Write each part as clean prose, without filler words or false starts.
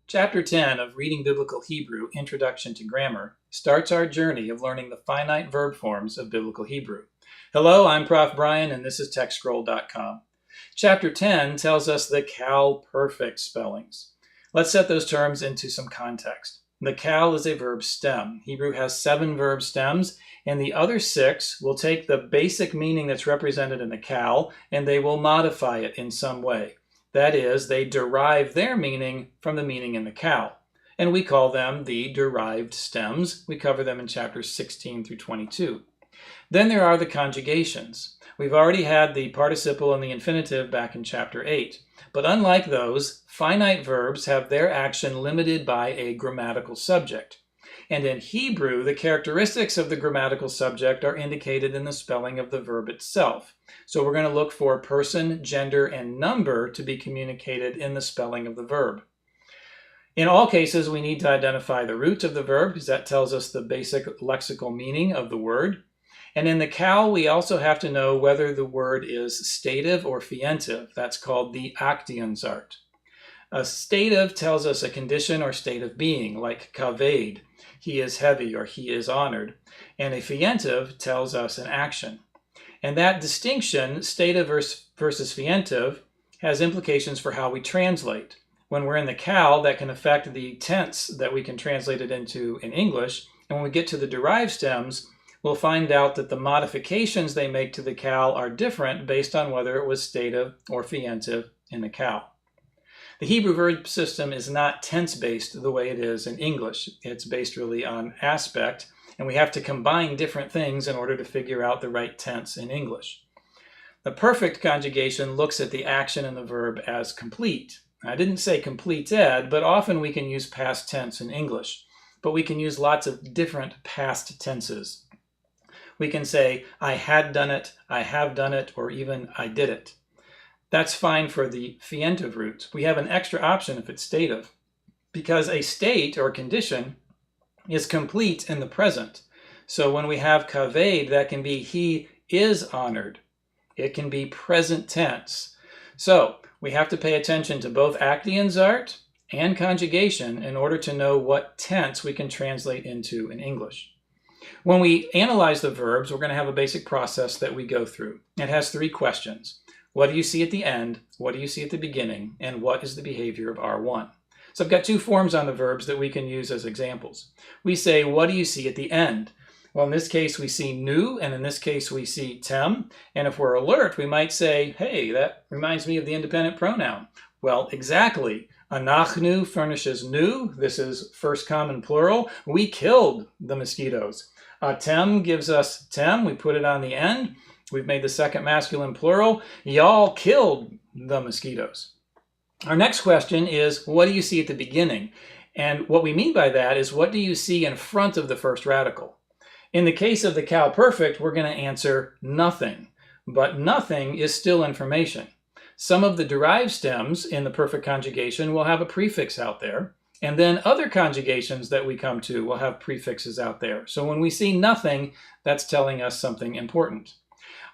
Chapter 10 of Reading Biblical Hebrew, Introduction to Grammar, starts our journey of learning the finite verb forms of Biblical Hebrew. Hello, I'm Prof Brian, and this is TextScroll.com. Chapter 10 tells us the Qal perfect spellings. Let's set those terms into some context. The Qal is a verb stem. Hebrew has 7 verb stems, and the other 6 will take the basic meaning that's represented in the Qal, and they will modify it in some way. That is, they derive their meaning from the meaning in the Qal, and we call them the derived stems. We cover them in chapters 16 through 22. Then there are the conjugations. We've already had the participle and the infinitive back in chapter 8, but unlike those, finite verbs have their action limited by a grammatical subject. And in Hebrew, the characteristics of the grammatical subject are indicated in the spelling of the verb itself. So we're going to look for person, gender, and number to be communicated in the spelling of the verb. In all cases, we need to identify the root of the verb because that tells us the basic lexical meaning of the word. And in the Qal, we also have to know whether the word is stative or fientive. That's called the Aktionsart. A stative tells us a condition or state of being, like kaved, he is heavy or he is honored. And a fientive tells us an action. And that distinction, stative versus fientive, has implications for how we translate. When we're in the Qal, that can affect the tense that we can translate it into in English. And when we get to the derived stems, we'll find out that the modifications they make to the Qal are different based on whether it was stative or fientive in the Qal. The Hebrew verb system is not tense-based the way it is in English. It's based really on aspect, and we have to combine different things in order to figure out the right tense in English. The perfect conjugation looks at the action in the verb as complete. I didn't say completed, but often we can use past tense in English, but we can use lots of different past tenses. We can say, I had done it, I have done it, or even I did it. That's fine for the fientive root. We have an extra option if it's stative, because a state or condition is complete in the present. So when we have kaved, that can be he is honored. It can be present tense. So we have to pay attention to both Aktionsart and conjugation in order to know what tense we can translate into in English. When we analyze the verbs, we're going to have a basic process that we go through. It has 3 questions. What do you see at the end? What do you see at the beginning? And what is the behavior of R1? So I've got 2 forms on the verbs that we can use as examples. We say, what do you see at the end? Well, in this case, we see nu, and in this case, we see tem. And if we're alert, we might say, hey, that reminds me of the independent pronoun. Well, exactly. Anachnu furnishes nu. This is first common plural. We killed the mosquitoes. Tem gives us tem. We put it on the end. We've made the second masculine plural. Y'all killed the mosquitoes. Our next question is, what do you see at the beginning? And what we mean by that is, what do you see in front of the first radical? In the case of the Qal perfect, we're going to answer nothing. But nothing is still information. Some of the derived stems in the perfect conjugation will have a prefix out there. And then other conjugations that we come to will have prefixes out there. So when we see nothing, that's telling us something important.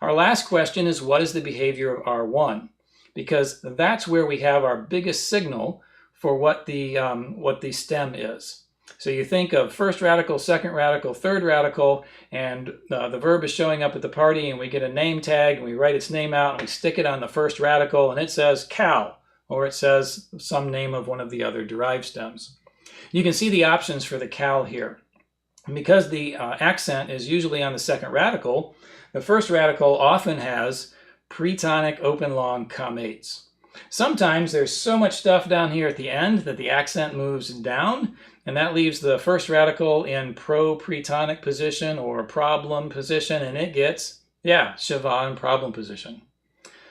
Our last question is, what is the behavior of R1? Because that's where we have our biggest signal for what the stem is. So you think of first radical, second radical, third radical, and the verb is showing up at the party, and we get a name tag, and we write its name out, and we stick it on the first radical, and it says Qal, or it says some name of one of the other derived stems. You can see the options for the Qal here. And because the accent is usually on the second radical, the first radical often has pretonic open long commates. Sometimes there's so much stuff down here at the end that the accent moves down, and that leaves the first radical in pro-pretonic position or problem position, and it gets, shava in problem position.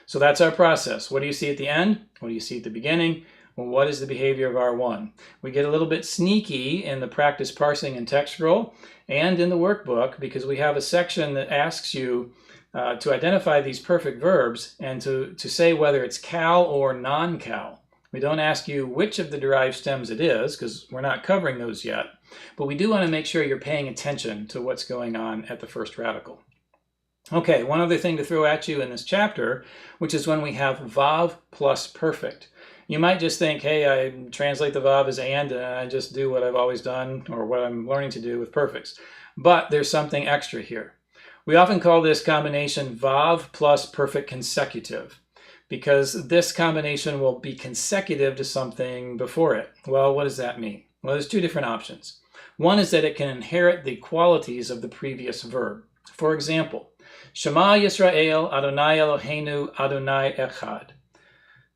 So that's our process. What do you see at the end? What do you see at the beginning? Well, what is the behavior of R1? We get a little bit sneaky in the practice parsing and text scroll and in the workbook because we have a section that asks you to identify these perfect verbs and to say whether it's Qal or non-Qal. We don't ask you which of the derived stems it is because we're not covering those yet, but we do want to make sure you're paying attention to what's going on at the first radical. Okay, one other thing to throw at you in this chapter, which is when we have vav plus perfect. You might just think, hey, I translate the verb as and I just do what I've always done or what I'm learning to do with perfects. But there's something extra here. We often call this combination vav plus perfect consecutive because this combination will be consecutive to something before it. Well, what does that mean? Well, there's two different options. One is that it can inherit the qualities of the previous verb. For example, Shema Yisrael Adonai Eloheinu Adonai Echad.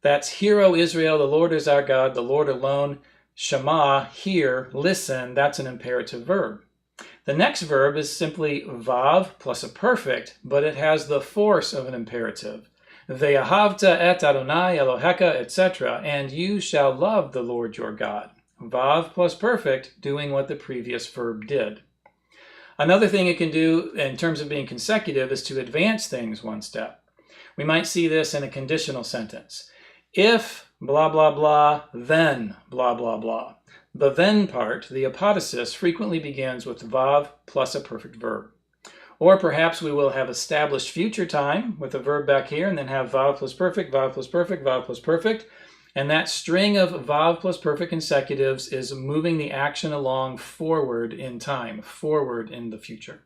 That's hear, O Israel, the Lord is our God, the Lord alone. Shema, hear, listen, that's an imperative verb. The next verb is simply vav plus a perfect, but it has the force of an imperative. Ve'ahavta et Adonai Eloheka, etc., and you shall love the Lord your God. Vav plus perfect, doing what the previous verb did. Another thing it can do in terms of being consecutive is to advance things one step. We might see this in a conditional sentence. If blah, blah, blah, then blah, blah, blah. The then part, the apodosis, frequently begins with vav plus a perfect verb. Or perhaps we will have established future time with a verb back here and then have vav plus perfect, vav plus perfect, vav plus perfect. And that string of vav plus perfect consecutives is moving the action along forward in time, forward in the future.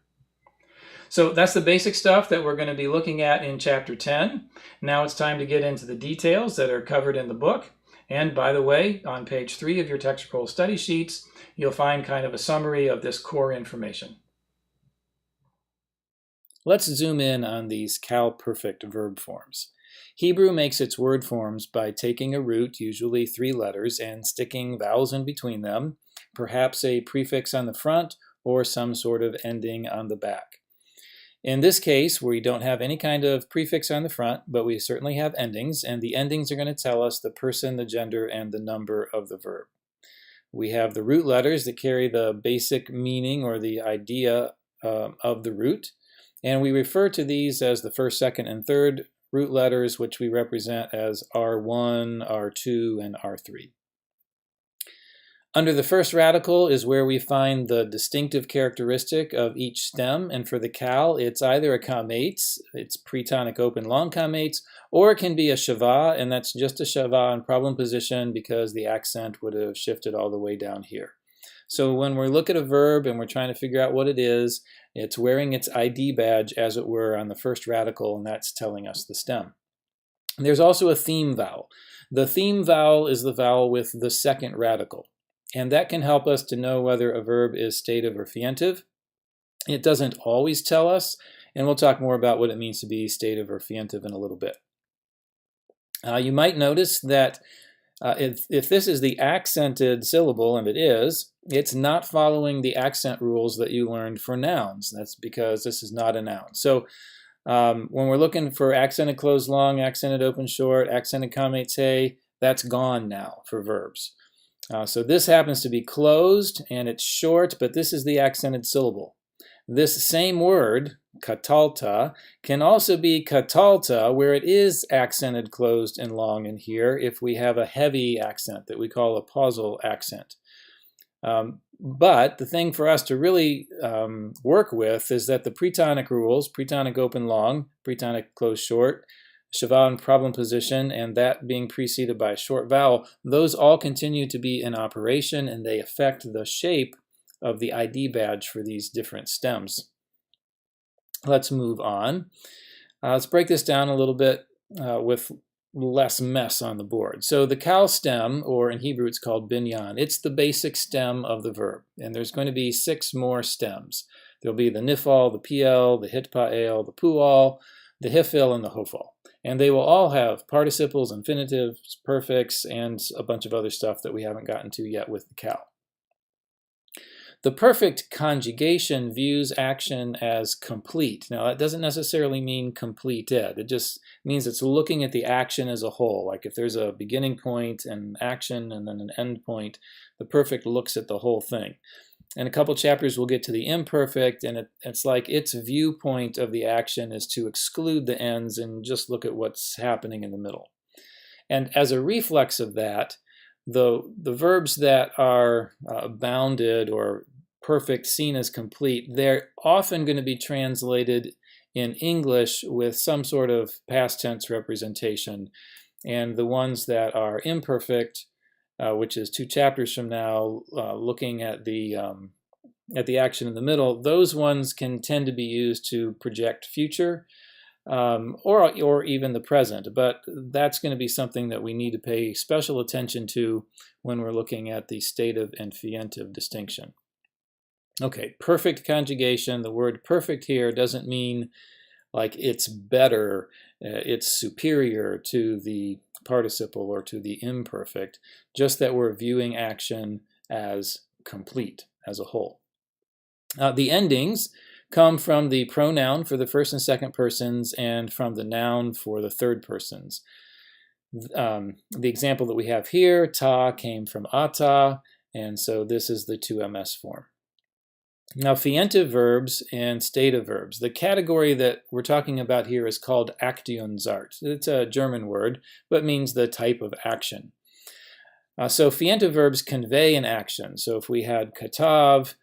So that's the basic stuff that we're going to be looking at in Chapter 10. Now it's time to get into the details that are covered in the book. And by the way, on page 3 of your textual study sheets, you'll find kind of a summary of this core information. Let's zoom in on these Qal perfect verb forms. Hebrew makes its word forms by taking a root, usually 3 letters, and sticking vowels in between them, perhaps a prefix on the front or some sort of ending on the back. In this case, we don't have any kind of prefix on the front, but we certainly have endings, and the endings are going to tell us the person, the gender, and the number of the verb. We have the root letters that carry the basic meaning or the idea of the root, and we refer to these as the first, second, and third root letters, which we represent as R1, R2, and R3. Under the first radical is where we find the distinctive characteristic of each stem, and for the Qal, it's either a qamates, it's pretonic open long qamates, or it can be a shava, and that's just a shava in problem position because the accent would have shifted all the way down here. So when we look at a verb and we're trying to figure out what it is, it's wearing its ID badge, as it were, on the first radical, and that's telling us the stem. There's also a theme vowel. The theme vowel is the vowel with the second radical. And that can help us to know whether a verb is stative or fientive. It doesn't always tell us, and we'll talk more about what it means to be stative or fientive in a little bit. You might notice that if this is the accented syllable, and it is, it's not following the accent rules that you learned for nouns. That's because this is not a noun. So when we're looking for accented closed long, accented open short, accented qamates hey, that's gone now for verbs. So this happens to be closed and it's short, but this is the accented syllable. This same word, qatalta, can also be qatalta, where it is accented closed and long in here if we have a heavy accent that we call a Pausal accent. But the thing for us to really work with is that the pretonic rules, pretonic open long, pretonic closed short, shava in problem position, and that being preceded by a short vowel, those all continue to be in operation, and they affect the shape of the ID badge for these different stems. Let's move on. Let's break this down a little bit with less mess on the board. So the Qal stem, or in Hebrew it's called binyan, it's the basic stem of the verb, and there's going to be 6 more stems. There'll be the nifal, the pl, the hitpa'el, the pu'al, the hifil, and the hofal. And they will all have participles, infinitives, perfects, and a bunch of other stuff that we haven't gotten to yet with the Qal. The perfect conjugation views action as complete. Now, that doesn't necessarily mean completed. It just means it's looking at the action as a whole. Like if there's a beginning point and action and then an end point, the perfect looks at the whole thing. In a couple chapters, we'll get to the imperfect, and it's like its viewpoint of the action is to exclude the ends and just look at what's happening in the middle. And as a reflex of that, the verbs that are bounded or perfect, seen as complete, they're often going to be translated in English with some sort of past tense representation. and the ones that are imperfect, which is 2 chapters from now, looking at the action in the middle, those ones can tend to be used to project future or even the present, but that's going to be something that we need to pay special attention to when we're looking at the stative and fientive distinction. Okay, perfect conjugation. The word perfect here doesn't mean like it's better, it's superior to the participle or to the imperfect, just that we're viewing action as complete, as a whole. The endings come from the pronoun for the first and second persons and from the noun for the third persons. The example that we have here, ta, came from ata, and so this is the 2ms form. Now, fientive verbs and stative verbs. The category that we're talking about here is called Aktionsart. It's a German word, but means the type of action. So fientive verbs convey an action. So if we had katav,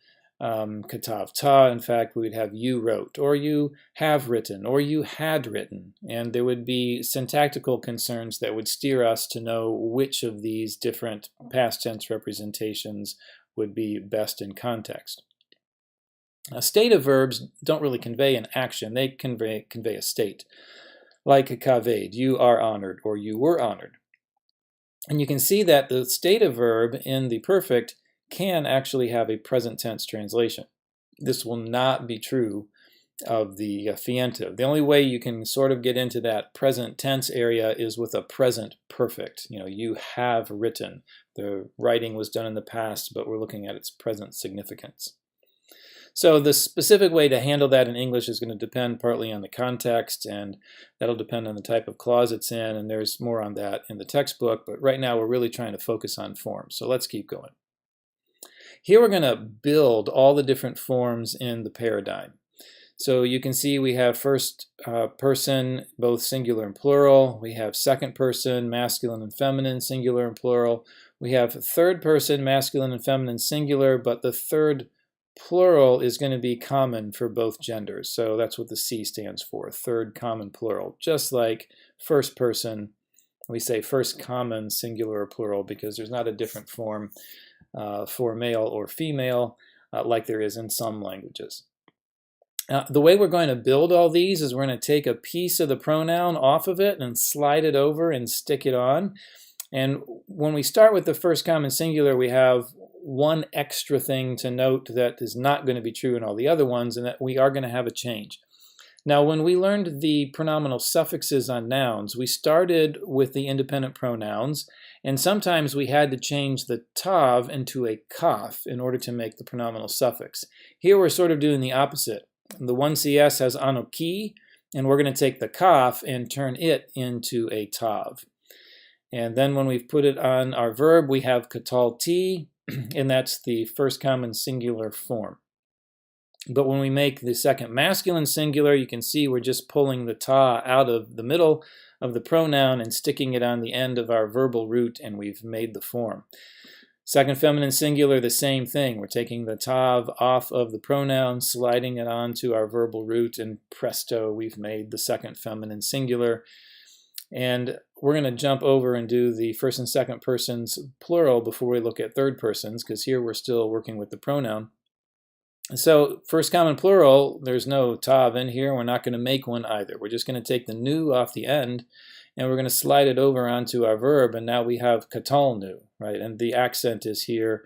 katavta, in fact, we would have you wrote, or you have written, or you had written. And there would be syntactical concerns that would steer us to know which of these different past tense representations would be best in context. Stative verbs don't really convey an action, they convey a state. Like kaved, you are honored, or you were honored. And you can see that the stative verb in the perfect can actually have a present tense translation. This will not be true of the fientive. The only way you can sort of get into that present tense area is with a present perfect. You know, you have written. The writing was done in the past, but we're looking at its present significance. So the specific way to handle that in English is going to depend partly on the context, and that'll depend on the type of clause it's in, and there's more on that in the textbook, but right now we're really trying to focus on forms. So let's keep going. Here we're going to build all the different forms in the paradigm. So you can see we have first person, both singular and plural. We have second person, masculine and feminine, singular and plural. We have third person, masculine and feminine, singular, but the third plural is going to be common for both genders. So that's what the C stands for, third common plural. Just like first person, we say first common singular or plural because there's not a different form for male or female like there is in some languages. The way we're going to build all these is we're going to take a piece of the pronoun off of it and slide it over and stick it on. And when we start with the first common singular, we have one extra thing to note that is not going to be true in all the other ones, and that we are going to have a change. Now, when we learned the pronominal suffixes on nouns, we started with the independent pronouns, and sometimes we had to change the tav into a kaf in order to make the pronominal suffix. Here we're sort of doing the opposite. The 1cs has anoki, and we're going to take the kaf and turn it into a tav. And then when we've put it on our verb, we have qatal t, and that's the first common singular form. But when we make the second masculine singular, you can see we're just pulling the ta out of the middle of the pronoun and sticking it on the end of our verbal root, and we've made the form. Second feminine singular, the same thing. We're taking the tav off of the pronoun, sliding it onto our verbal root, and presto, we've made the second feminine singular. And we're going to jump over and do the first and second persons plural before we look at third persons, because here we're still working with the pronoun. So first common plural, there's no tav in here. We're not going to make one either. We're just going to take the nu off the end, and we're going to slide it over onto our verb, and now we have qatal nu, right? And the accent is here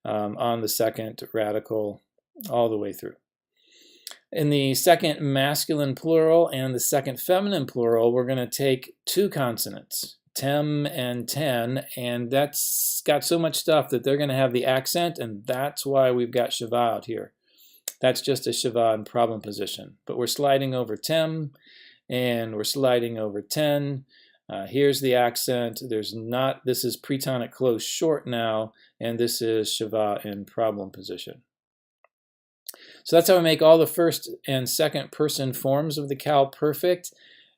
on the second radical all the way through. In the second masculine plural and the second feminine plural, we're going to take two consonants, tem and ten, and that's got so much stuff that they're going to have the accent, and that's why we've got shava out here. That's just a shava in problem position. But we're sliding over tem, and we're sliding over ten. Here's the accent. There's not, this is pretonic close short now, and this is shava in problem position. So that's how we make all the first and second person forms of the Qal perfect,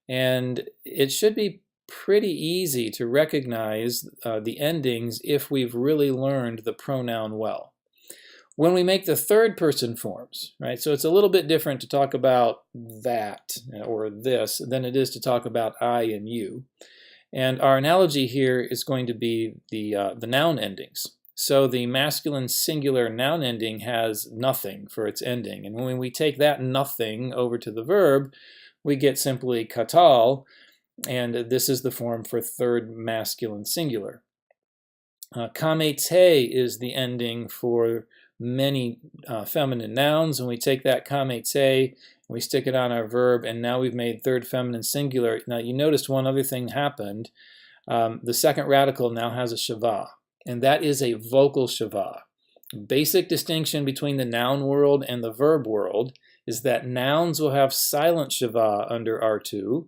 and it should be pretty easy to recognize the endings if we've really learned the pronoun well. When we make the third person forms, right, so it's a little bit different to talk about that or this than it is to talk about I and you. And our analogy here is going to be the noun endings. So the masculine singular noun ending has nothing for its ending. And when we take that nothing over to the verb, we get simply qatal, and this is the form for third masculine singular. Qatal is the ending for many feminine nouns, and we take that qatal, we stick it on our verb, and now we've made third feminine singular. Now you noticed one other thing happened. The second radical now has a shava, and that is a vocal shava. Basic distinction between the noun world and the verb world is that nouns will have silent shava under R2,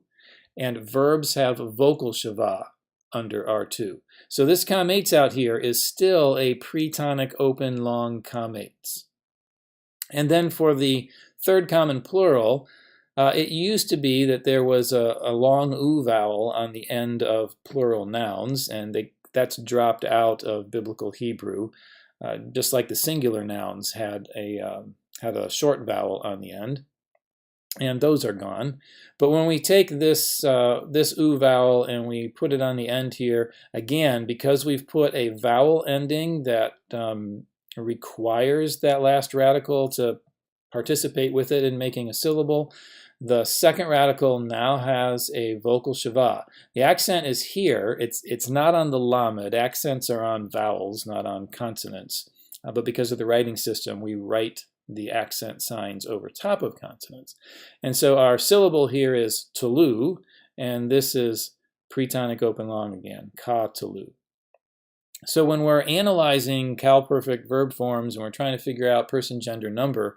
and verbs have vocal shava under R2. So this kamates out here is still a pretonic open long kamates. And then for the third common plural, it used to be that there was a long u vowel on the end of plural nouns, and that's dropped out of Biblical Hebrew, just like the singular nouns had a short vowel on the end, and those are gone. But when we take this u vowel and we put it on the end here, again, because we've put a vowel ending that requires that last radical to participate with it in making a syllable, the second radical now has a vocal shava. The accent is here. It's not on the lamed. Accents are on vowels, not on consonants. But because of the writing system, we write the accent signs over top of consonants. And so our syllable here is tulu, and this is pretonic open long again, qatal. So when we're analyzing Qal perfect verb forms and we're trying to figure out person, gender, number,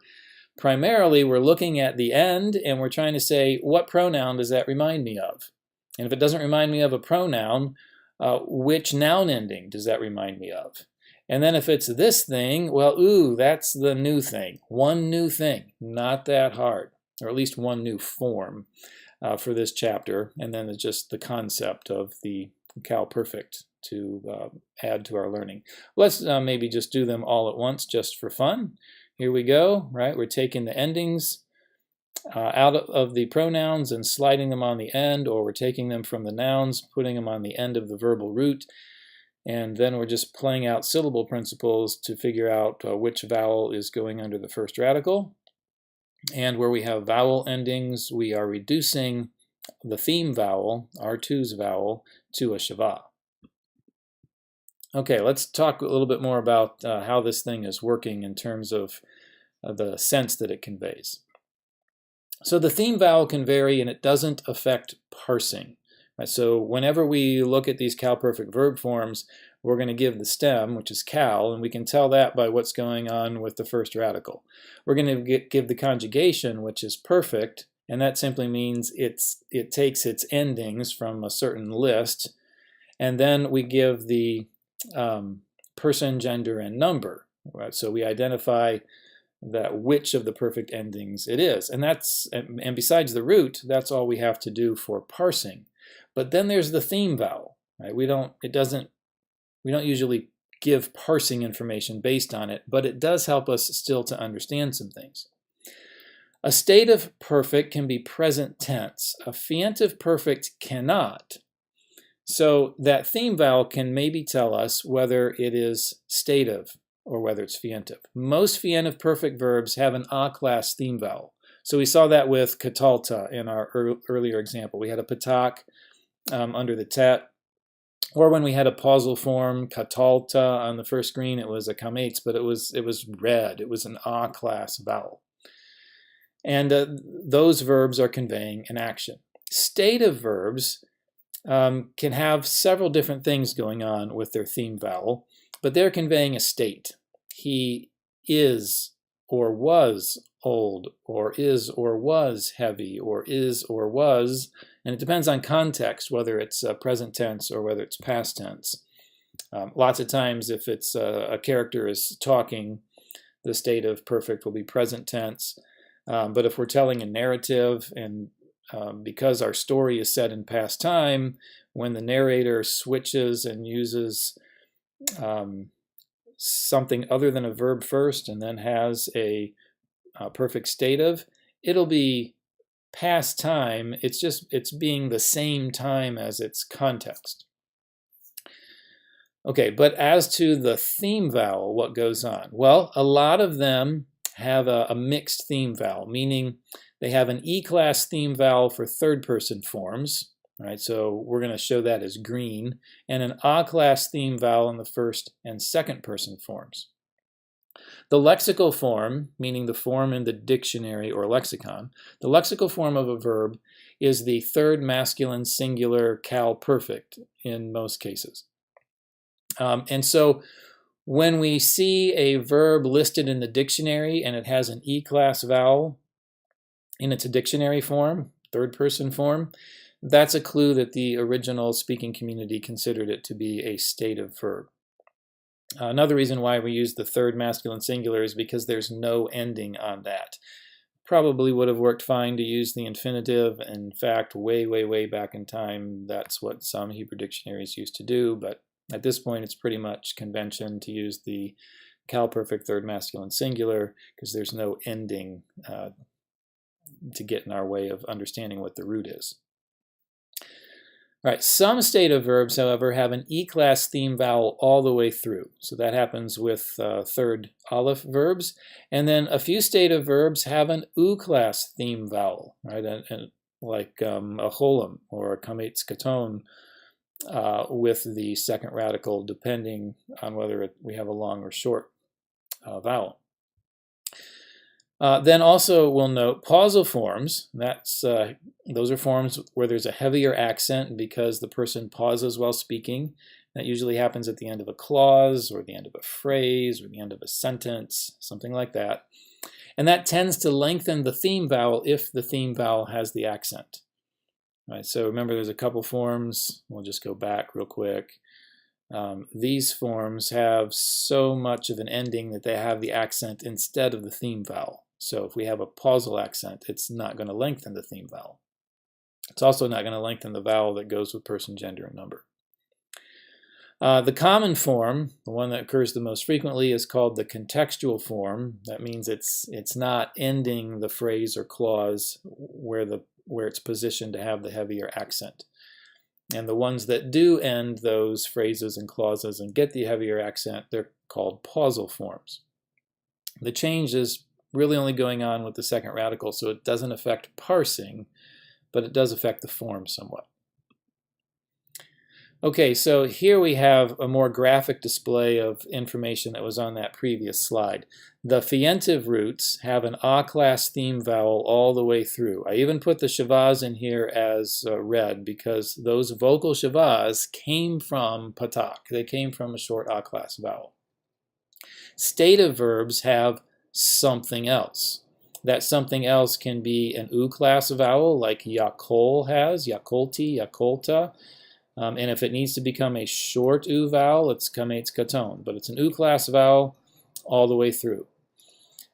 primarily we're looking at the end and we're trying to say, what pronoun does that remind me of? And if it doesn't remind me of a pronoun, which noun ending does that remind me of? And then if it's this thing, well, ooh, that's the new thing. One new thing, not that hard, or at least one new form for this chapter. And then it's just the concept of the Qal perfect to add to our learning. Let's maybe just do them all at once just for fun. Here we go, right? We're taking the endings out of the pronouns and sliding them on the end, or we're taking them from the nouns, putting them on the end of the verbal root, and then we're just playing out syllable principles to figure out which vowel is going under the first radical. And where we have vowel endings, we are reducing the theme vowel, R2's vowel, to a shava. Okay, let's talk a little bit more about how this thing is working in terms of the sense that it conveys. So the theme vowel can vary and it doesn't affect parsing. Right? So whenever we look at these Qal perfect verb forms, we're going to give the stem, which is Qal, and we can tell that by what's going on with the first radical. We're going to give the conjugation, which is perfect, and that simply means it takes its endings from a certain list, and then we give the person, gender, and number. Right? So we identify that which of the perfect endings it is, and besides the root, that's all we have to do for parsing. But then there's the theme vowel. Right? We don't usually give parsing information based on it, but it does help us still to understand some things. A state of perfect can be present tense. A fientive perfect cannot. So that theme vowel can maybe tell us whether it is stative or whether it's fientive. Most fientive perfect verbs have an A class theme vowel. So we saw that with qatalta in our earlier example. We had a patak under the tet, or when we had a Pausal form, qatalta on the first screen, it was a kamates, but it was red. It was an A class vowel. And those verbs are conveying an action. Stative verbs can have several different things going on with their theme vowel, but they're conveying a state. He is or was old, or is or was heavy, or is or was, and it depends on context whether it's present tense or whether it's past tense. Lots of times if it's a character is talking, the state of perfect will be present tense. But if we're telling a narrative, and because our story is set in past time, when the narrator switches and uses something other than a verb first and then has a perfect stative, it'll be past time. It's being the same time as its context. Okay, but as to the theme vowel, what goes on? Well, a lot of them have a mixed theme vowel, meaning they have an E-class theme vowel for third-person forms, right? So we're going to show that as green, and an A-class theme vowel in the first and second-person forms. The lexical form, meaning the form in the dictionary or lexicon, the lexical form of a verb is the third masculine singular qal perfect in most cases. And so when we see a verb listed in the dictionary and it has an E-class vowel and it's a dictionary form, third-person form, that's a clue that the original speaking community considered it to be a stative verb. Another reason why we use the third masculine singular is because there's no ending on that. Probably would have worked fine to use the infinitive. In fact, way, way, way back in time, that's what some Hebrew dictionaries used to do, but at this point, it's pretty much convention to use the qal perfect third masculine singular because there's no ending to get in our way of understanding what the root is. All right, some stative verbs, however, have an E-class theme vowel all the way through. So that happens with third aleph verbs. And then a few stative verbs have an U-class theme vowel, right? Like a cholam or a kametz katon. With the second radical, depending on whether we have a long or short vowel. Then also we'll note pausal forms. Those are forms where there's a heavier accent because the person pauses while speaking. That usually happens at the end of a clause or the end of a phrase or the end of a sentence, something like that. And that tends to lengthen the theme vowel if the theme vowel has the accent. Right, so remember there's a couple forms. We'll just go back real quick. These forms have so much of an ending that they have the accent instead of the theme vowel. So if we have a pausal accent, it's not going to lengthen the theme vowel. It's also not going to lengthen the vowel that goes with person, gender, and number. The common form, the one that occurs the most frequently, is called the contextual form. That means it's not ending the phrase or clause where it's positioned to have the heavier accent. And the ones that do end those phrases and clauses and get the heavier accent, they're called pausal forms. The change is really only going on with the second radical, so it doesn't affect parsing, but it does affect the form somewhat. Okay, so here we have a more graphic display of information that was on that previous slide. The fientive roots have an A-class theme vowel all the way through. I even put the shavas in here as red because those vocal shavas came from patak. They came from a short A-class vowel. Stative verbs have something else. That something else can be an U-class vowel like yakol has, yakolti, yakolta. And if it needs to become a short U vowel, it's kametz katon. But it's an U-class vowel all the way through.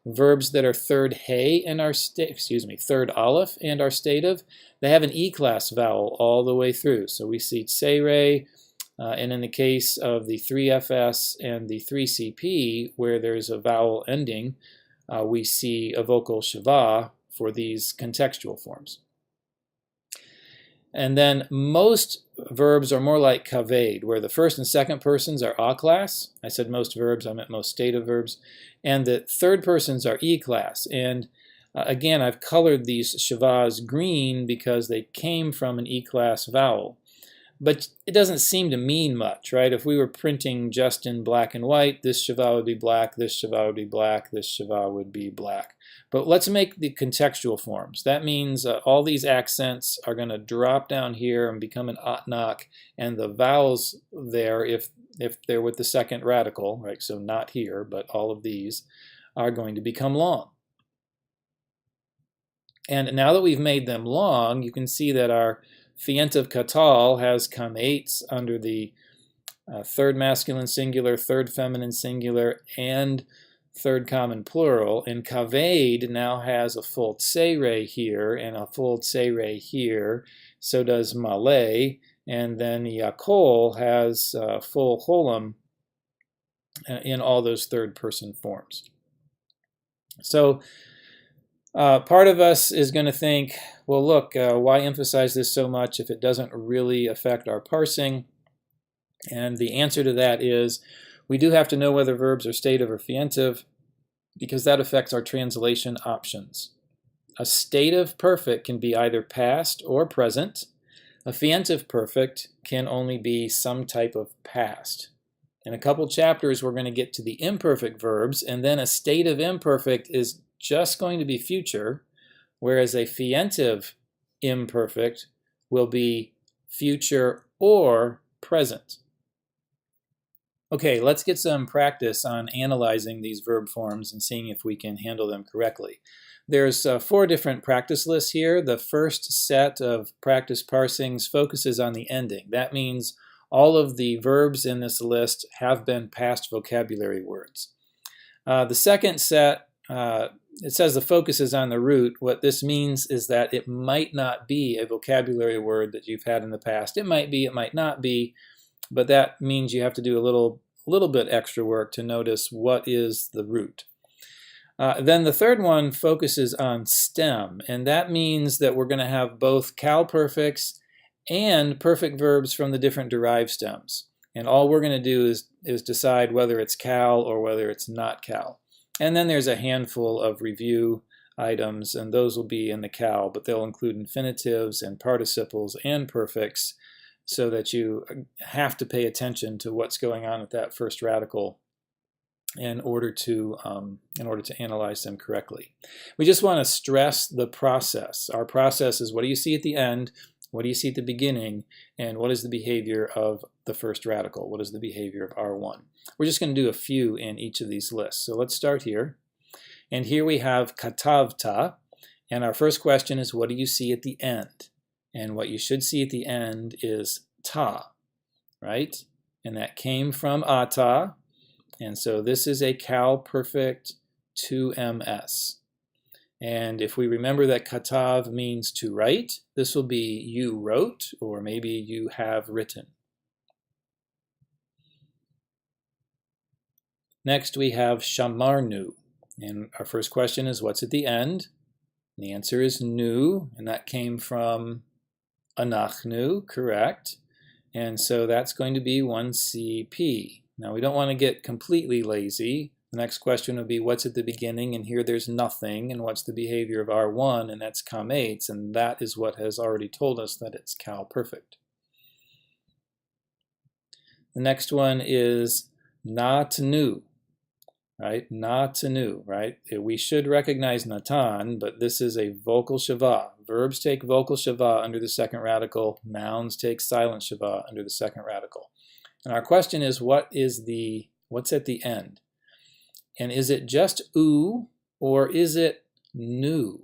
Verbs that are third hey and are third aleph and are stative, they have an E-class vowel all the way through. So we see tsere, and in the case of the 3FS and the 3CP, where there's a vowel ending, we see a vocal shava for these contextual forms. And then most verbs are more like kaved, where the first and second persons are A-class. I said most verbs, I meant most stative verbs. And the third persons are E-class. And again, I've colored these shavas green because they came from an E-class vowel. But it doesn't seem to mean much, right? If we were printing just in black and white, this shava would be black, this shava would be black, this shava would be black. But let's make the contextual forms. That means all these accents are going to drop down here and become an atnak, and the vowels there, if they're with the second radical, right? So not here, but all of these are going to become long. And now that we've made them long, you can see that our fientive qatal has kametz under the third masculine singular, third feminine singular, and third common plural. And kaved now has a full tsere here and a full tsere here. So does malay. And then yakol has full cholam in all those third person forms. So Part of us is going to think, well, look, why emphasize this so much if it doesn't really affect our parsing? And the answer to that is we do have to know whether verbs are stative or fientive because that affects our translation options. A stative perfect can be either past or present. A fientive perfect can only be some type of past. In a couple chapters, we're going to get to the imperfect verbs, and then a stative imperfect is just going to be future, whereas a fientive imperfect will be future or present. Okay, let's get some practice on analyzing these verb forms and seeing if we can handle them correctly. There's 4 different practice lists here. The first set of practice parsings focuses on the ending. That means all of the verbs in this list have been past vocabulary words. The second set, it says the focus is on the root. What this means is that it might not be a vocabulary word that you've had in the past. It might be, it might not be, but that means you have to do a little bit extra work to notice what is the root. Then the third one focuses on stem, and that means that we're going to have both qal perfects and perfect verbs from the different derived stems. And all we're going to do is decide whether it's qal or whether it's not qal. And then there's a handful of review items, and those will be in the qal, but they'll include infinitives and participles and perfects, so that you have to pay attention to what's going on at that first radical in order to analyze them correctly. We just want to stress the process. Our process is what do you see at the end, what do you see at the beginning, and what is the behavior of the first radical? What is the behavior of R1? We're just going to do a few in each of these lists. So let's start here. And here we have katavta, and our first question is what do you see at the end? And what you should see at the end is ta, right? And that came from ata. And so this is a qal perfect 2ms. And if we remember that katav means to write, this will be you wrote, or maybe you have written. Next we have shamarnu. And our first question is what's at the end? And the answer is nu, and that came from anachnu, correct. And so that's going to be 1CP. Now we don't want to get completely lazy. The next question would be what's at the beginning, and here there's nothing, and what's the behavior of R1, and that's kamates, and that is what has already told us that it's qal perfect. The next one is natnu, right? Natnu, right? We should recognize natan, but this is a vocal shava. Verbs take vocal shava under the second radical. Nouns take silent shava under the second radical. And our question is, what's at the end? And is it just oo, or is it nu?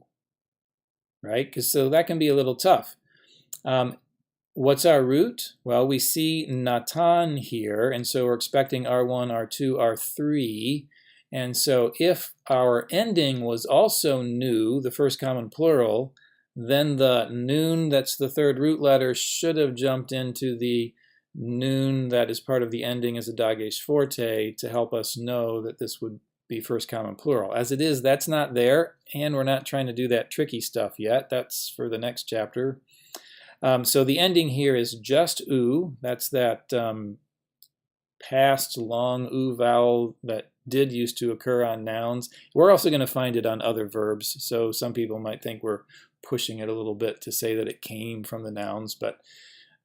Right? Because so that can be a little tough. What's our root? Well, we see natan here, and so we're expecting R1, R2, R3. And so if our ending was also nu, the first common plural, then the nun, that's the third root letter, should have jumped into the nun that is part of the ending as a dagesh forte to help us know that this would be first common plural. As it is, that's not there, and we're not trying to do that tricky stuff yet. That's for the next chapter. So the ending here is just oo. That's that past long oo vowel that did used to occur on nouns. We're also going to find it on other verbs, so some people might think we're pushing it a little bit to say that it came from the nouns, but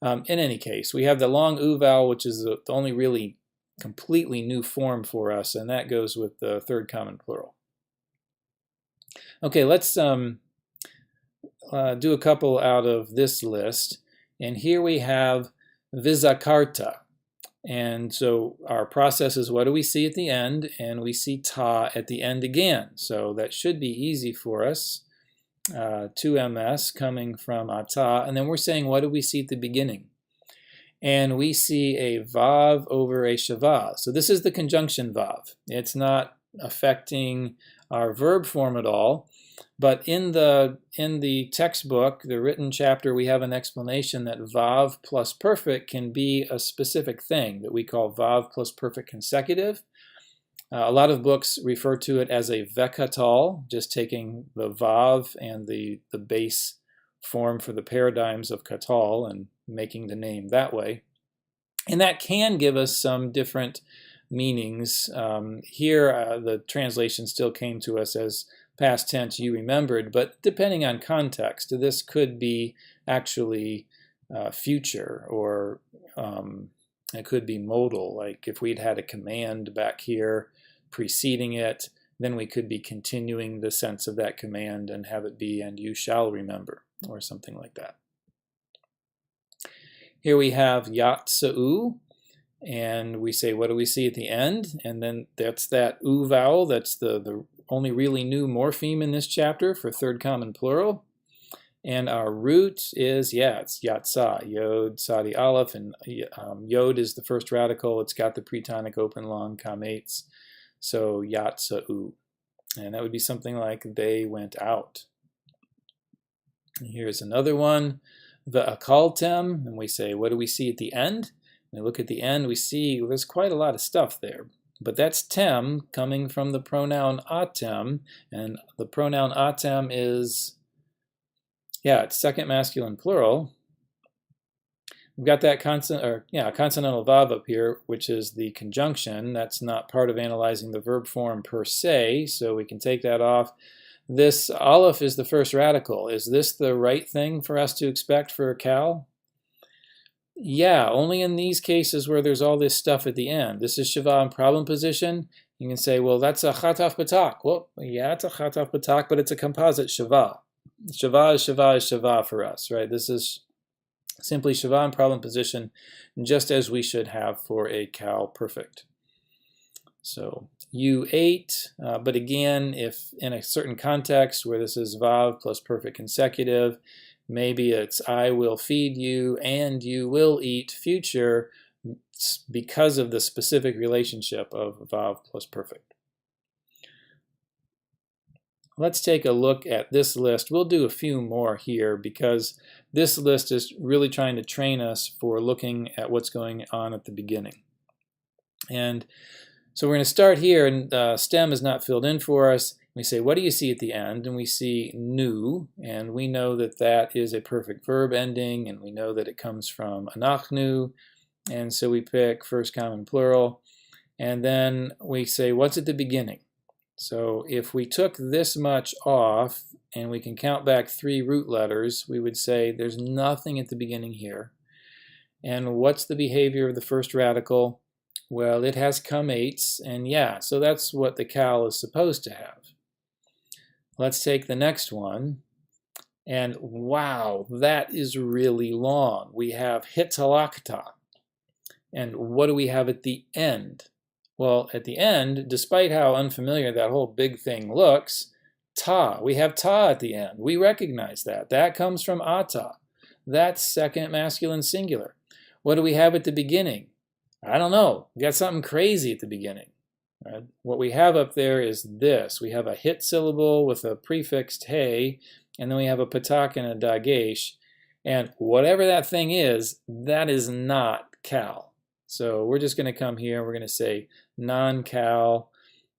in any case, we have the long oo vowel, which is the only really completely new form for us, and that goes with the third common plural. Okay, let's do a couple out of this list, and here we have visakarta. And so our process is what do we see at the end? And we see ta at the end again. So that should be easy for us. 2ms coming from ata. And then we're saying what do we see at the beginning? And we see a vav over a shava. So this is the conjunction vav. It's not affecting our verb form at all. But in the textbook, the written chapter, we have an explanation that vav plus perfect can be a specific thing that we call vav plus perfect consecutive. A lot of books refer to it as a qatal, just taking the vav and the base form for the paradigms of qatal and making the name that way. And that can give us some different meanings. Here, the translation still came to us as past tense, you remembered, but depending on context, this could be actually future, or it could be modal. Like if we'd had a command back here preceding it, then we could be continuing the sense of that command and have it be, and you shall remember, or something like that. Here we have yatsa'u, and we say, what do we see at the end? And then that's that u vowel. That's the only really new morpheme in this chapter for third common plural. And our root is, it's yatsa, yod, sadi, aleph, and yod is the first radical. It's got the pretonic open long kamates, so yatsa'u. And that would be something like they went out. And here's another one, the akaltem, and we say, what do we see at the end? When we look at the end, we see there's quite a lot of stuff there. But that's tem coming from the pronoun atem, and the pronoun atem is, it's second masculine plural. We've got that consonantal vav up here, which is the conjunction. That's not part of analyzing the verb form per se, so we can take that off. This aleph is the first radical. Is this the right thing for us to expect for a qal? Yeah, only in these cases where there's all this stuff at the end. This is shava in problem position. You can say, well, that's a chataf batak. Well, yeah, it's a chataf batak, but it's a composite shava. Shava is shava is shava for us, right? This is simply shava in problem position, just as we should have for a qal perfect. So you ate, but again, if in a certain context where this is vav plus perfect consecutive, maybe it's I will feed you and you will eat future because of the specific relationship of vav plus perfect. Let's take a look at this list. We'll do a few more here because this list is really trying to train us for looking at what's going on at the beginning. And so we're going to start here, and stem is not filled in for us. We say, what do you see at the end? And we see nu, and we know that that is a perfect verb ending, and we know that it comes from anachnu, and so we pick first common plural, and then we say, what's at the beginning? So if we took this much off, and we can count back 3 root letters, we would say there's nothing at the beginning here. And what's the behavior of the first radical? Well, it has kamates, and so that's what the qal is supposed to have. Let's take the next one, and wow, that is really long. We have hitalakta, and what do we have at the end? Well, at the end, despite how unfamiliar that whole big thing looks, ta. We have ta at the end. We recognize that. That comes from ata. That's second masculine singular. What do we have at the beginning? I don't know. We got something crazy at the beginning. Right? What we have up there is this. We have a hit syllable with a prefixed hey, and then we have a patak and a dagesh. And whatever that thing is, that is not qal. So we're just going to come here. We're going to say non-qal.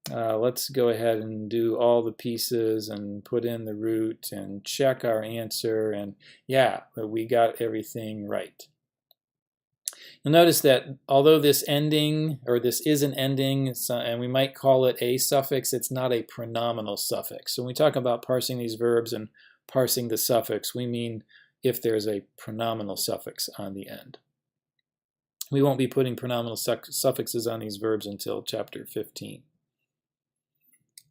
Let's go ahead and do all the pieces and put in the root and check our answer. And we got everything right. You'll notice that although this ending, or this is an ending, and we might call it a suffix, it's not a pronominal suffix. So when we talk about parsing these verbs and parsing the suffix, we mean if there's a pronominal suffix on the end. We won't be putting pronominal suffixes on these verbs until chapter 15.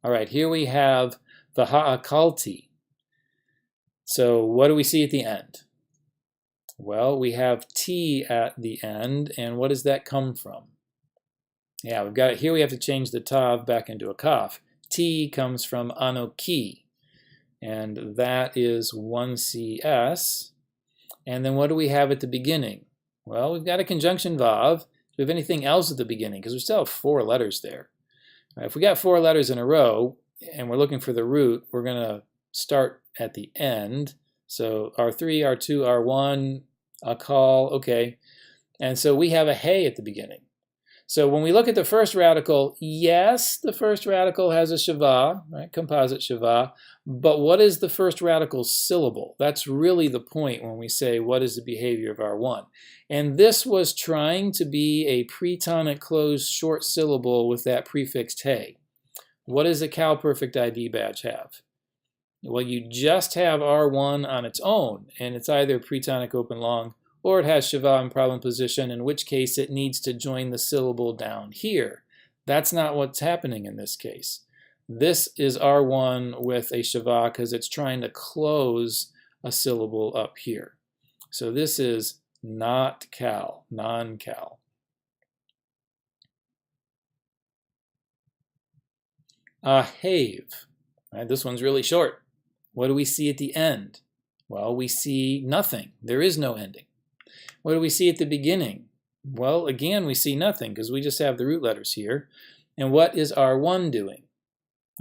All right, here we have the ha'akalti. So what do we see at the end? Well, we have T at the end, and what does that come from? We've got it here. We have to change the tav back into a kaf. T comes from anoki, and that is 1cs. And then what do we have at the beginning? Well, we've got a conjunction vav. Do we have anything else at the beginning? Because we still have 4 letters there. If we got 4 letters in a row, and we're looking for the root, we're going to start at the end. So R3, R2, R1, a call, okay. And so we have a hey at the beginning. So when we look at the first radical, yes, the first radical has a shava, right? Composite shava. But what is the first radical's syllable? That's really the point when we say what is the behavior of R1. And this was trying to be a pretonic closed short syllable with that prefix te. What does a Qal Perfect ID badge have? Well, you just have R1 on its own, and it's either pretonic open long or it has shava in problem position, in which case it needs to join the syllable down here. That's not what's happening in this case. This is R1 with a shava because it's trying to close a syllable up here. So this is not Qal, non-Qal. Have. Right, this one's really short. What do we see at the end? Well, we see nothing. There is no ending. What do we see at the beginning? Well, again, we see nothing because we just have the root letters here. And what is R1 doing?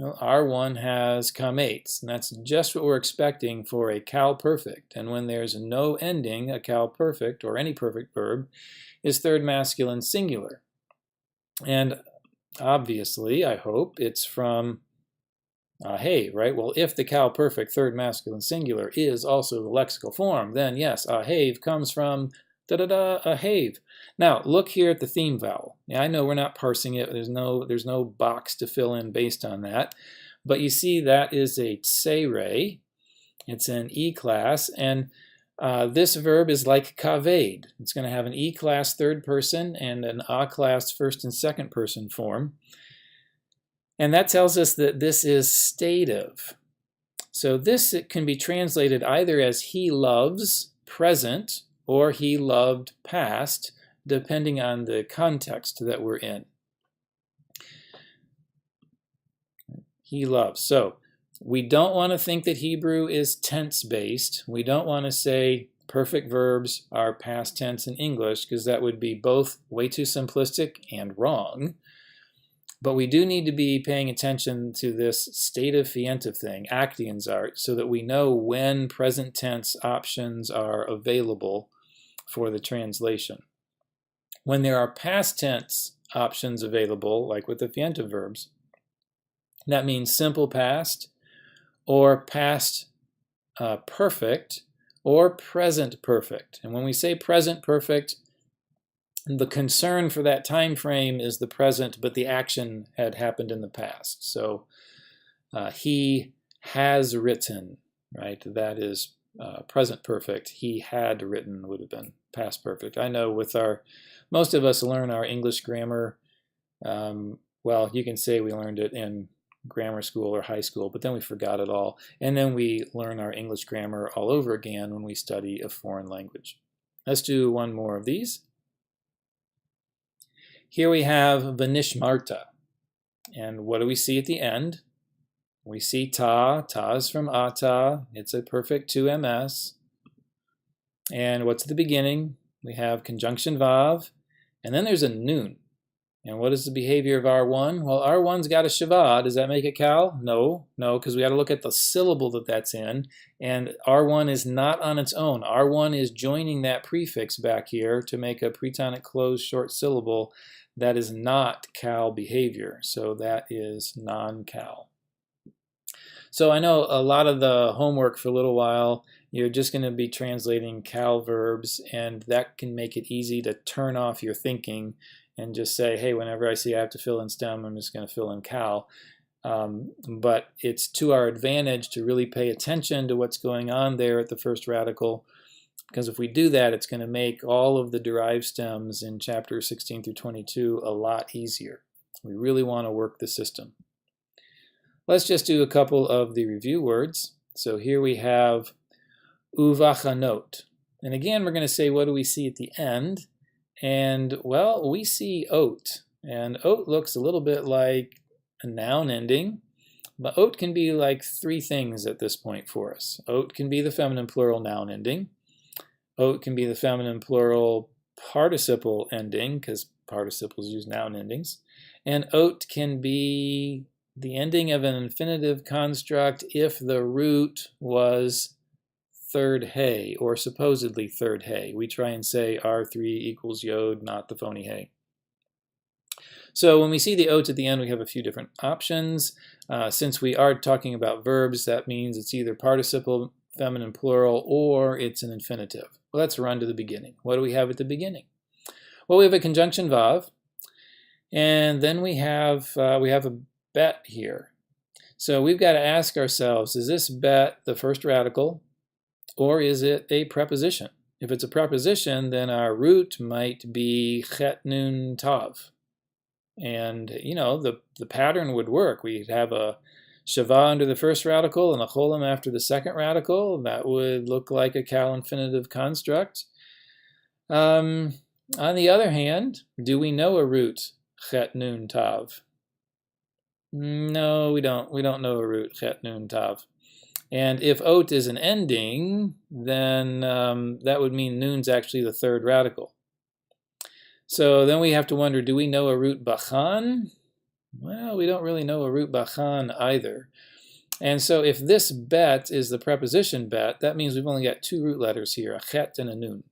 Well, R1 has comates, and that's just what we're expecting for a Qal perfect. And when there's no ending, a Qal perfect, or any perfect verb, is third masculine singular. And obviously, I hope, it's from have, right? Well, if the Qal perfect third masculine singular is also the lexical form, then yes, have comes from a have. Now, look here at the theme vowel. Yeah, I know we're not parsing it. There's no box to fill in based on that. But you see that is a tsere. It's an E class, and this verb is like kaved. It's going to have an E class third person and an A class first and second person form. And that tells us that this is stative. So this it can be translated either as he loves present or he loved past, depending on the context that we're in. He loves. So we don't want to think that Hebrew is tense-based. We don't want to say perfect verbs are past tense in English, because that would be both way too simplistic and wrong. But we do need to be paying attention to this stative fientive thing, Aktionsart, so that we know when present tense options are available for the translation. When there are past tense options available, like with the fientive verbs, that means simple past or past perfect or present perfect. And when we say present perfect, the concern for that time frame is the present, but the action had happened in the past. So he has written, right? That is present perfect. He had written would have been past perfect. I know with most of us learn our English grammar, well, you can say we learned it in grammar school or high school, but then we forgot it all. And then we learn our English grammar all over again when we study a foreign language. Let's do one more of these. Here we have Vanishmarta. And what do we see at the end? We see ta. Ta is from ata. It's a perfect 2ms. And what's at the beginning? We have conjunction vav. And then there's a nun. And what is the behavior of R1? Well, R1's got a shava. Does that make it Qal? No, because we got to look at the syllable that that's in. And R1 is not on its own. R1 is joining that prefix back here to make a pretonic closed short syllable. That is not Qal behavior. So that is non-Qal. So I know a lot of the homework for a little while, you're just going to be translating Qal verbs, and that can make it easy to turn off your thinking and just say, hey, whenever I see I have to fill in stem, I'm just going to fill in Qal. But it's to our advantage to really pay attention to what's going on there at the first radical, because if we do that, it's going to make all of the derived stems in chapter 16 through 22 a lot easier. We really want to work the system. Let's just do a couple of the review words. So here we have uvachanot. And again, we're going to say, what do we see at the end? And, well, we see oat. And oat looks a little bit like a noun ending. But oat can be like three things at this point for us. Oat can be the feminine plural noun ending. Oat can be the feminine plural participle ending, because participles use noun endings. And oat can be the ending of an infinitive construct if the root was third hay, or supposedly third hay. We try and say R3 equals yod, not the phony hay. So when we see the ot at the end, we have a few different options. Since we are talking about verbs, that means it's either participle, feminine plural, or it's an infinitive. Well, let's run to the beginning. What do we have at the beginning? Well, we have a conjunction vav, and then we have a bet here. So we've got to ask ourselves, is this bet the first radical, or is it a preposition? If it's a preposition, then our root might be chet nun tav. And, you know, the pattern would work. We'd have a shava under the first radical and a cholam after the second radical. That would look like a qal infinitive construct. On the other hand, do we know a root chet nun tav? No, we don't. We don't know a root chet nun tav. And if ot is an ending, then that would mean nun's actually the third radical. So then we have to wonder, do we know a root bachan? Well, we don't really know a root bachan either. And so if this bet is the preposition bet, that means we've only got two root letters here, a chet and a nun.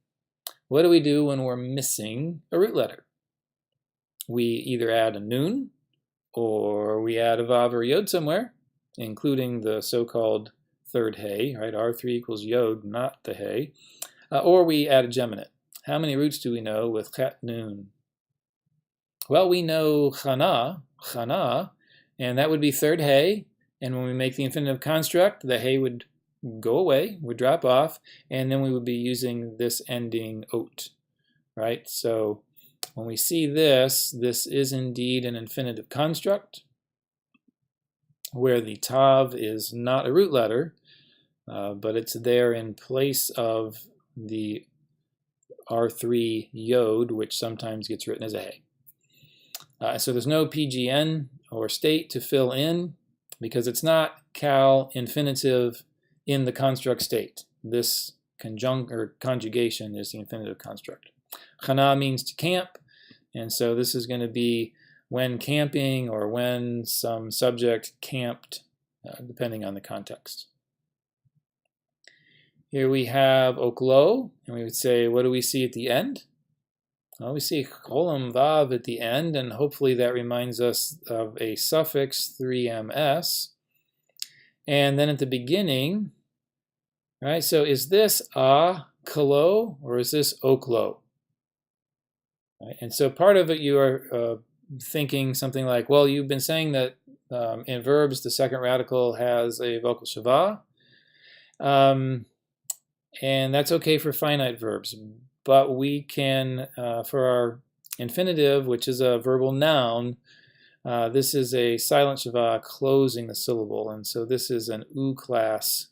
What do we do when we're missing a root letter? We either add a nun, or we add a vav or yod somewhere, including the so-called third hay, right? R3 equals yod, not the hay. Or we add a geminate. How many roots do we know with chet nun? Well, we know chana, and that would be third hay. And when we make the infinitive construct, the hay would go away, would drop off, and then we would be using this ending ot, right? So when we see this, this is indeed an infinitive construct where the tav is not a root letter, but it's there in place of the R3 yod, which sometimes gets written as a hay. So there's no PGN or state to fill in because it's not qal infinitive in the construct state. This conjugation is the infinitive construct. Chana means to camp, and so this is going to be when camping or when some subject camped, depending on the context. Here we have oklo, and we would say, what do we see at the end? Well, we see cholam vav at the end, and hopefully that reminds us of a suffix 3ms. And then at the beginning, right, so is this kalo or is this oklo? Right, and so part of it you are thinking something like, well, you've been saying that in verbs the second radical has a vocal shava. And that's okay for finite verbs, but we can, for our infinitive, which is a verbal noun, this is a silent shava closing the syllable, and so this is an U class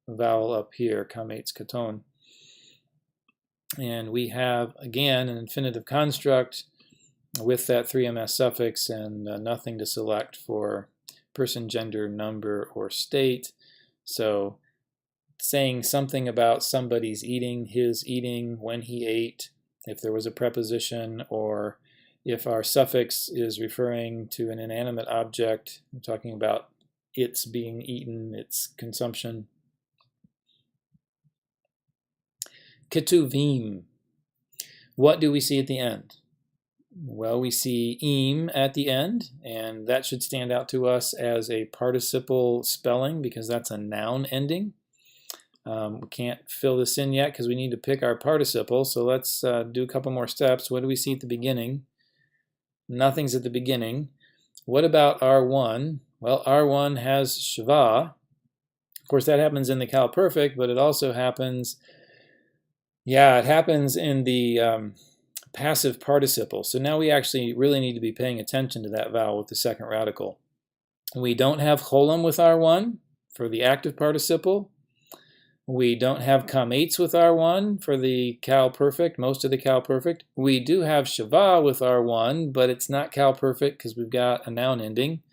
vowel up here, kamates katon. And we have, again, an infinitive construct with that 3ms suffix and nothing to select for person, gender, number, or state. So saying something about somebody's eating, his eating, when he ate, if there was a preposition, or if our suffix is referring to an inanimate object, we're talking about its being eaten, its consumption. Ketuvim. What do we see at the end? Well, we see im at the end, and that should stand out to us as a participle spelling because that's a noun ending. We can't fill this in yet because we need to pick our participle, so let's do a couple more steps. What do we see at the beginning? Nothing's at the beginning. What about R1? Well, R1 has shava. Of course, that happens in the qal perfect, but it also happens, it happens in the passive participle. So now we actually really need to be paying attention to that vowel with the second radical. We don't have cholam with R1 for the active participle. We don't have kamates with R1 for the qal perfect, most of the qal perfect. We do have shava with R1, but it's not qal perfect because we've got a noun ending.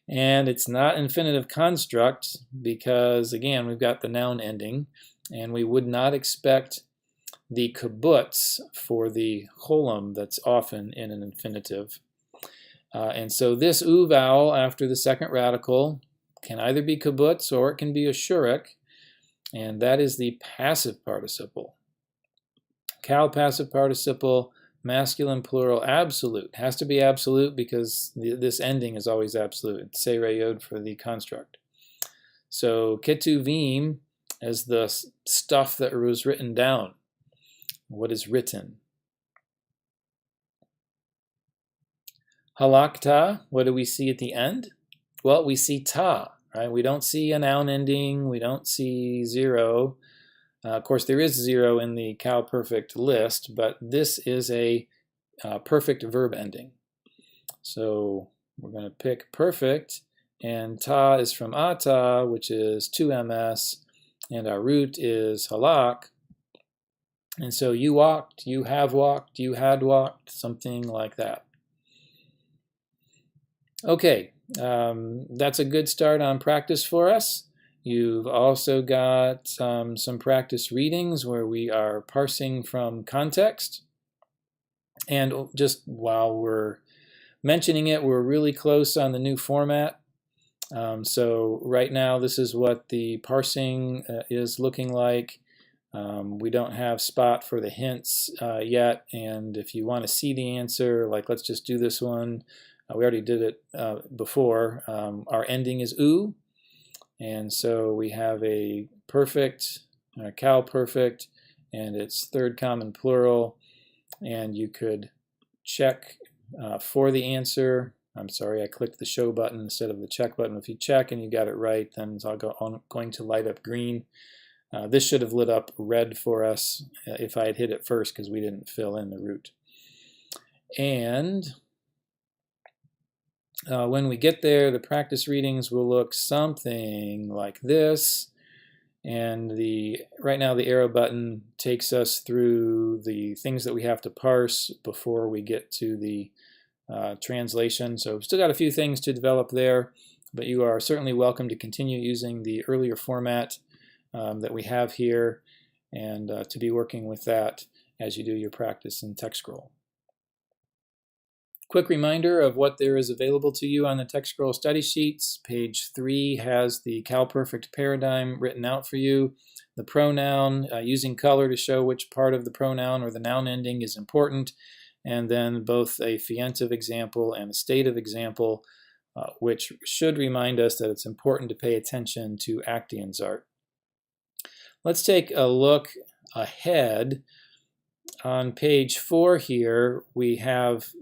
And it's not infinitive construct because, again, we've got the noun ending. And we would not expect the kibbutz for the cholam that's often in an infinitive. And so this u vowel after the second radical can either be kibbutz or it can be a shurik. And that is the passive participle. Qal passive participle, masculine plural absolute. Has to be absolute because this ending is always absolute. It's sereyod for the construct. So ketuvim is the stuff that was written down. What is written? Halakta, what do we see at the end? Well, we see ta, right? We don't see a noun ending. We don't see zero. Of course, there is zero in the Qal perfect list, but this is a perfect verb ending. So we're going to pick perfect, and ta is from ata, which is 2ms, and our root is halak. And so you walked, you have walked, you had walked, something like that. Okay, that's a good start on practice for us. You've also got some practice readings where we are parsing from context. And just while we're mentioning it, we're really close on the new format. So right now, this is what the parsing is looking like. We don't have spot for the hints yet. And if you want to see the answer, like let's just do this one. We already did it before. Our ending is oo. And so we have a perfect, Qal perfect, and it's third common plural. And you could check for the answer. I'm sorry, I clicked the show button instead of the check button. If you check and you got it right, then it's going to light up green. This should have lit up red for us if I had hit it first because we didn't fill in the root. And when we get there, the practice readings will look something like this. And right now the arrow button takes us through the things that we have to parse before we get to the translation. So we've still got a few things to develop there, but you are certainly welcome to continue using the earlier format that we have here and to be working with that as you do your practice in TextScroll. Quick reminder of what there is available to you on the TextScroll study sheets. Page 3 has the Qal perfect paradigm written out for you. The pronoun, using color to show which part of the pronoun or the noun ending is important, and then both a fientive example and a stative example, which should remind us that it's important to pay attention to Aktionsart. Let's take a look ahead. On page 4 here, we have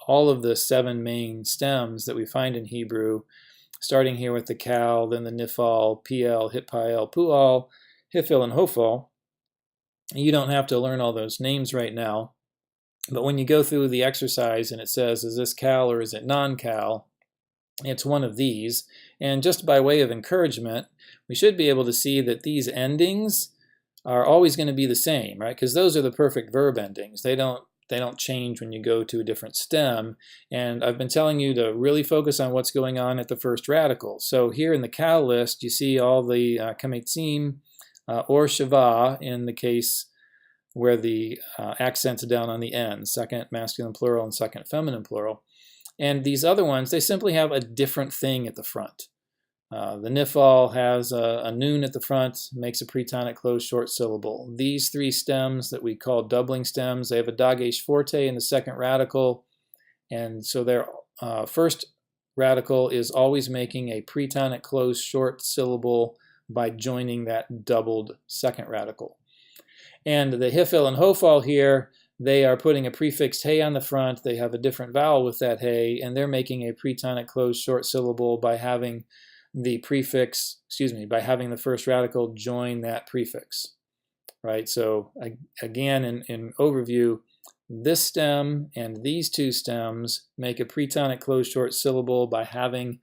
all of the 7 main stems that we find in Hebrew, starting here with the Qal, then the nifal, pl, hitpael, pual, hifil, and hofal. You don't have to learn all those names right now, but when you go through the exercise and it says, is this Qal or is it non-Qal? It's one of these. And just by way of encouragement, we should be able to see that these endings are always going to be the same, right? Because those are the perfect verb endings. They don't change when you go to a different stem. And I've been telling you to really focus on what's going on at the first radical. So here in the Qal list, you see all the kametzim or shava in the case where the accent's down on the end, second masculine plural and second feminine plural. And these other ones, they simply have a different thing at the front. The nifal has a noon at the front, makes a pretonic closed short syllable. These 3 stems that we call doubling stems, they have a dagesh forte in the second radical, and so their first radical is always making a pretonic closed short syllable by joining that doubled second radical. And the hifil and hofal here, they are putting a prefixed hey on the front. They have a different vowel with that hey, and they're making a pretonic closed short syllable by having the prefix, by having the first radical join that prefix, right? So again, in overview, this stem and these 2 stems make a pretonic closed short syllable by having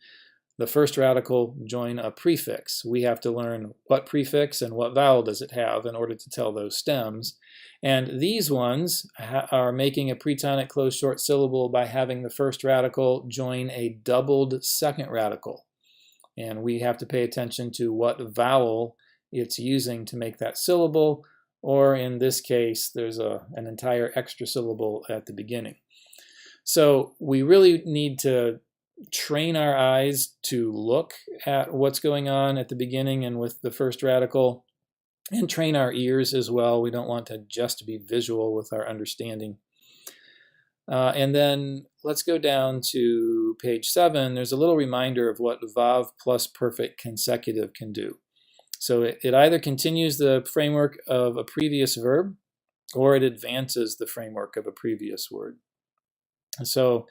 the first radical join a prefix. We have to learn what prefix and what vowel does it have in order to tell those stems. And these ones are making a pretonic closed short syllable by having the first radical join a doubled second radical. And we have to pay attention to what vowel it's using to make that syllable, or in this case, there's an entire extra syllable at the beginning. So we really need to train our eyes to look at what's going on at the beginning and with the first radical, and train our ears as well. We don't want to just be visual with our understanding. And then let's go down to page 7. There's a little reminder of what vav plus perfect consecutive can do. So it either continues the framework of a previous verb, or it advances the framework of a previous word. So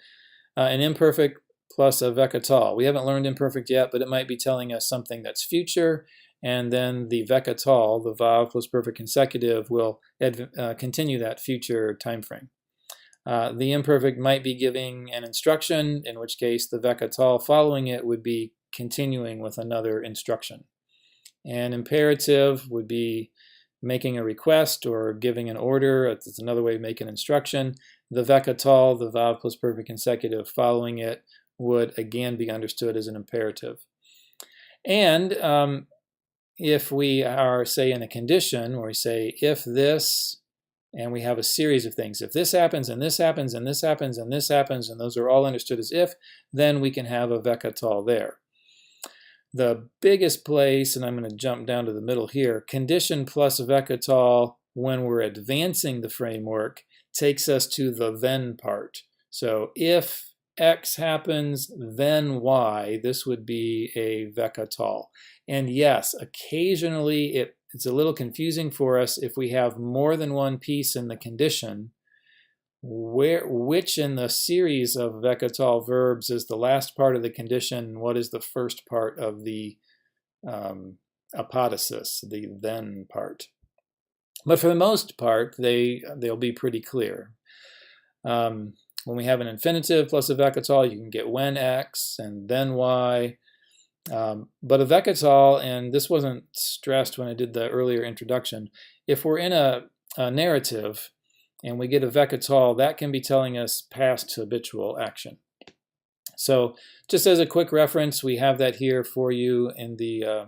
an imperfect plus a qatal. We haven't learned imperfect yet, but it might be telling us something that's future, and then the qatal, the vav plus perfect consecutive, will continue that future time frame. The imperfect might be giving an instruction, in which case the qatal following it would be continuing with another instruction. And imperative would be making a request or giving an order. It's another way to make an instruction. The qatal, the vav plus perfect consecutive following it, would again be understood as an imperative. And if we are, say, in a condition where we say, if this, and we have a series of things, if this happens, and this happens, and this happens, and this happens, and those are all understood as if, then we can have a qatal there. The biggest place, and I'm going to jump down to the middle here, condition plus qatal when we're advancing the framework takes us to the then part. So if X happens, then Y, this would be a qatal. And yes, occasionally it's a little confusing for us if we have more than one piece in the condition. Which in the series of qatal verbs is the last part of the condition? What is the first part of the apodosis, the then part? But for the most part, they'll be pretty clear. When we have an infinitive plus a qatal, you can get when X and then Y. But a qatal, and this wasn't stressed when I did the earlier introduction, if we're in a narrative and we get a qatal, that can be telling us past habitual action. So just as a quick reference, we have that here for you in the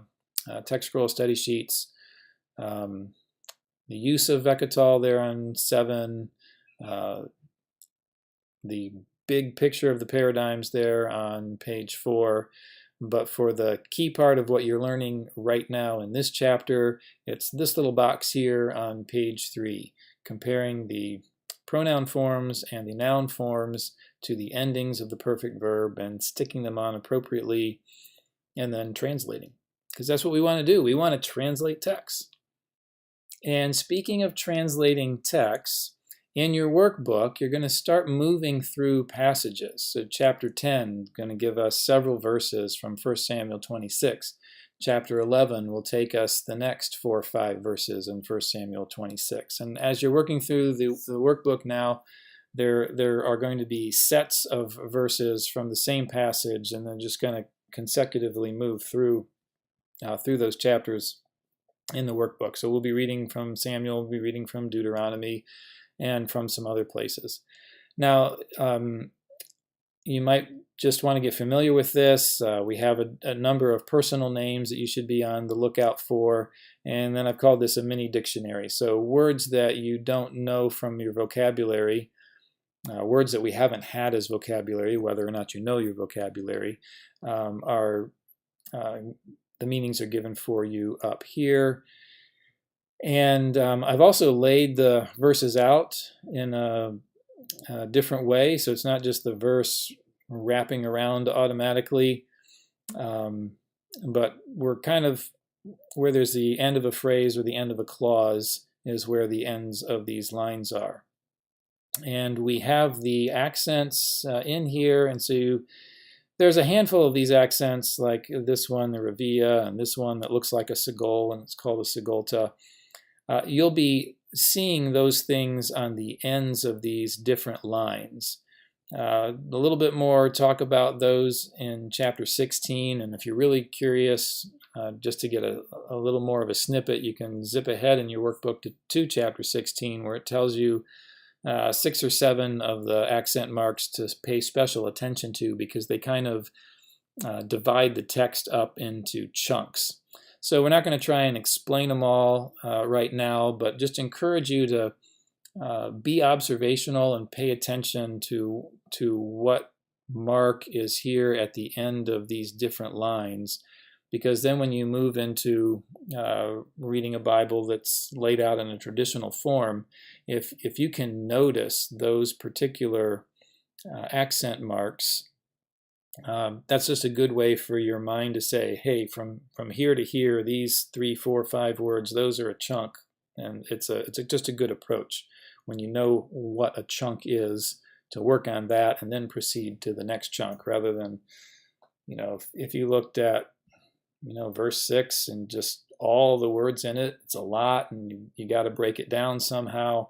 TextScroll study sheets. The use of qatal there on 7, the big picture of the paradigms there on page 4. But for the key part of what you're learning right now in this chapter, it's this little box here on page 3, comparing the pronoun forms and the noun forms to the endings of the perfect verb and sticking them on appropriately, and then translating. Because that's what we want to do. We want to translate text. And speaking of translating text, in your workbook, you're going to start moving through passages. So chapter 10 is going to give us several verses from 1 Samuel 26. Chapter 11 will take us the next 4 or 5 verses in 1 Samuel 26. And as you're working through the workbook now, there are going to be sets of verses from the same passage, and then just going to consecutively move through those chapters in the workbook. So we'll be reading from Samuel, we'll be reading from Deuteronomy, and from some other places. Now, you might just want to get familiar with this. We have a number of personal names that you should be on the lookout for, and then I've called this a mini dictionary. So words that you don't know from your vocabulary, words that we haven't had as vocabulary, whether or not you know your vocabulary, the meanings are given for you up here. And I've also laid the verses out in a different way, so it's not just the verse wrapping around automatically, but we're kind of where there's the end of a phrase or the end of a clause is where the ends of these lines are. And we have the accents in here, and so there's a handful of these accents, like this one, the revia, and this one that looks like a segol, and it's called a segolta. You'll be seeing those things on the ends of these different lines. A little bit more talk about those in chapter 16, and if you're really curious, just to get a little more of a snippet, you can zip ahead in your workbook to chapter 16, where it tells you 6 or 7 of the accent marks to pay special attention to, because they kind of divide the text up into chunks. So we're not going to try and explain them all right now, but just encourage you to be observational and pay attention to what mark is here at the end of these different lines. because then when you move into reading a Bible that's laid out in a traditional form, if you can notice those particular accent marks, that's just a good way for your mind to say, hey, from here to here, these 3, 4, 5 words, those are a chunk, and it's just a good approach when you know what a chunk is, to work on that and then proceed to the next chunk, rather than, if you looked at verse 6 and just all the words in it, it's a lot, and you got to break it down somehow.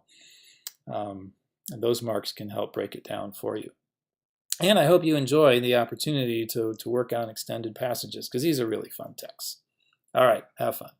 And those marks can help break it down for you. And I hope you enjoy the opportunity to work on extended passages, because these are really fun texts. All right, have fun.